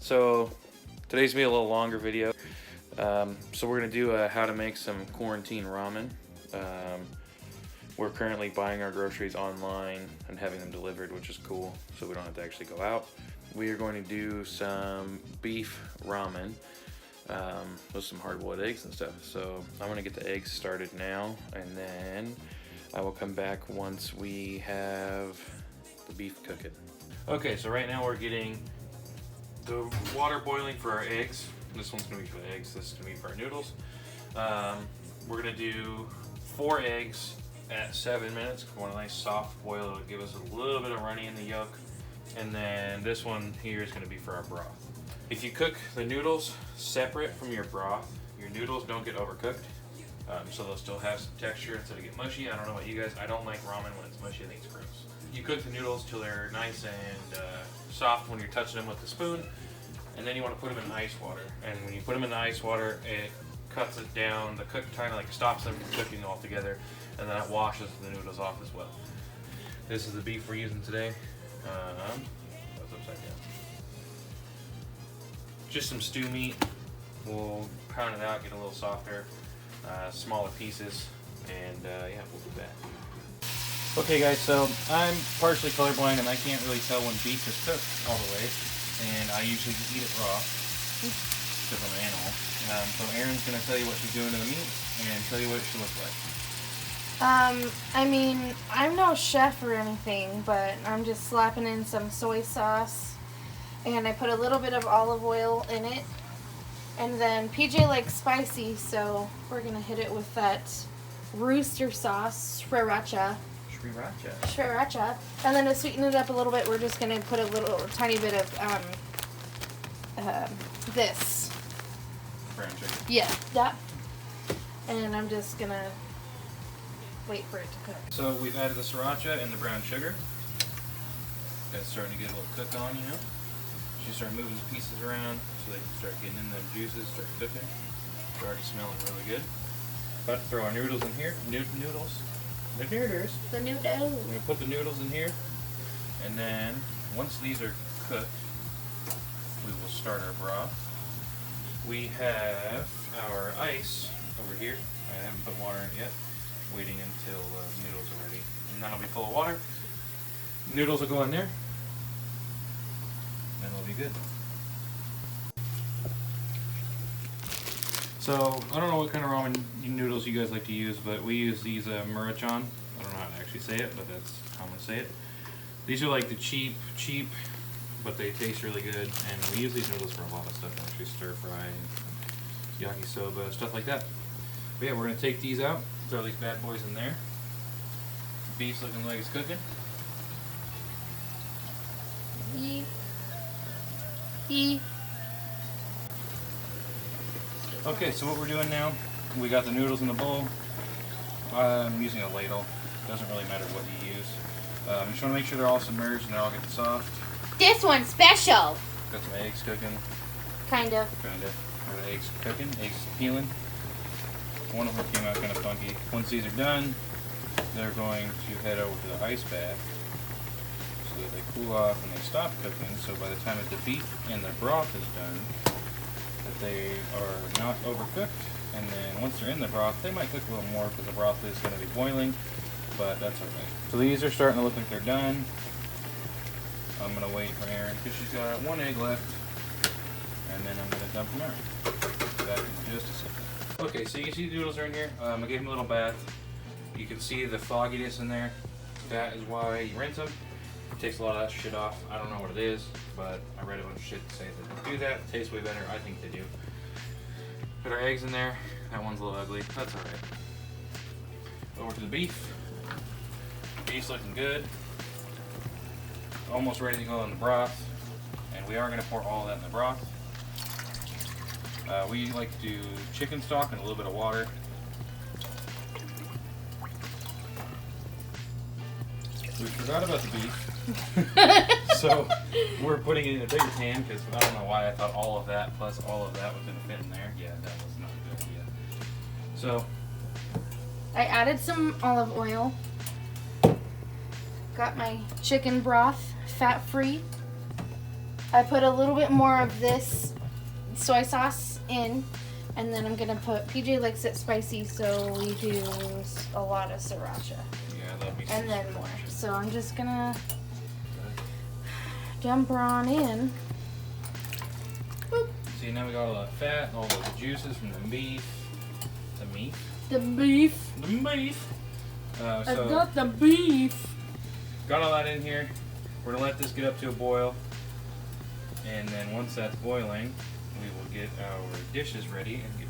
So today's gonna be a little longer video. So we're gonna do how to make some quarantine ramen. We're currently buying our groceries online and having them delivered, which is cool, so we don't have to actually go out. We are going to do some beef ramen with some hard-boiled eggs and stuff. So I'm gonna get the eggs started now, and then I will come back once we have the beef cooking. Okay, so right now we're getting the water boiling for our eggs. This one's gonna be for the eggs, this is gonna be for our noodles. We're gonna do 4 eggs at 7 minutes. We want a nice soft boil. It'll give us a little bit of runny in the yolk. And then this one here is gonna be for our broth. If you cook the noodles separate from your broth, your noodles don't get overcooked. So they'll still have some texture instead of get mushy. I don't know about you guys, I don't like ramen when it's mushy, I think it's gross. You cook the noodles till they're nice and soft when you're touching them with the spoon, and then you want to put them in ice water. And when you put them in the ice water, it cuts it down. The cook kind of like stops them from cooking altogether, and then it washes the noodles off as well. This is the beef we're using today. That's upside down. Just some stew meat. We'll pound it out, get a little softer, smaller pieces, and yeah, we'll do that. Okay guys, so I'm partially colorblind and I can't really tell when beef is cooked all the way, and I usually just eat it raw because I'm an animal. So Erin's going to tell you what she's doing to the meat and tell you what it should look like. I mean, I'm no chef or anything, but I'm just slapping in some soy sauce, and I put a little bit of olive oil in it, and then PJ likes spicy, so we're going to hit it with that rooster sauce, sriracha. Sriracha. And then to sweeten it up a little bit, we're just going to put a little tiny bit of this. Brown sugar. Yeah, that. And I'm just going to wait for it to cook. So we've added the sriracha and the brown sugar. It's starting to get a little cook on, you know. You start moving the pieces around so they can start getting in the juices, start cooking. It's already smelling really good. About to throw our noodles in here. Noodles. The noodles. The noodles. We're going to put the noodles in here, and then once these are cooked, we will start our broth. We have our ice over here. I haven't put water in it yet. Waiting until the noodles are ready. And then it'll be full of water. Noodles will go in there, and it'll be good. So, I don't know what kind of ramen noodles you guys like to use, but we use these Maruchan. I don't know how to actually say it, but that's how I'm going to say it. These are like the cheap, but they taste really good, and we use these noodles for a lot of stuff, actually stir fry, yakisoba, stuff like that. But yeah, we're going to take these out, throw these bad boys in there. Beef's looking like it's cooking. Okay, so what we're doing now, we got the noodles in the bowl. I'm using a ladle. Doesn't really matter what you use. Just want to make sure they're all submerged and they're all getting soft. This one's special. Got some eggs cooking. Kind of. Are the eggs cooking? Eggs peeling. One of them came out kind of funky. Once these are done, they're going to head over to the ice bath so that they cool off and they stop cooking. So by the time that the beef and the broth is done, that they are not overcooked. And then once they're in the broth, they might cook a little more because the broth is going to be boiling, but that's okay. So these are starting to look like they're done. I'm going to wait for Erin because she's got 1 egg left, and then I'm going to dump them out. Back in just a second. Okay, so you can see the noodles are in here. I gave them a little bath. You can see the fogginess in there. That is why you rinse them. It takes a lot of that shit off. I don't know what it is, but I read a bunch of shit to say that they do that. It tastes way better. I think they do. Put our eggs in there. That one's a little ugly. That's alright. Over to the beef. Beef's looking good. Almost ready to go in the broth. And we are going to pour all that in the broth. We like to do chicken stock and a little bit of water. We forgot about the beef. So we're putting it in a bigger pan because I don't know why I thought all of that plus all of that was going to fit in there. Yeah, that was not a good idea. So I added some olive oil. Got my chicken broth, fat-free. I put a little bit more of this soy sauce in, and then I'm gonna put, PJ likes it spicy, so we do a lot of sriracha. Yeah, I love me some And then sriracha. more. So I'm just gonna dump her on in. Boop. See, now we got all that fat and all those juices from the beef. The meat? The beef. The beef. I So got the beef. got all that in here. We're gonna let this get up to a boil, and then once that's boiling, we will get our dishes ready and get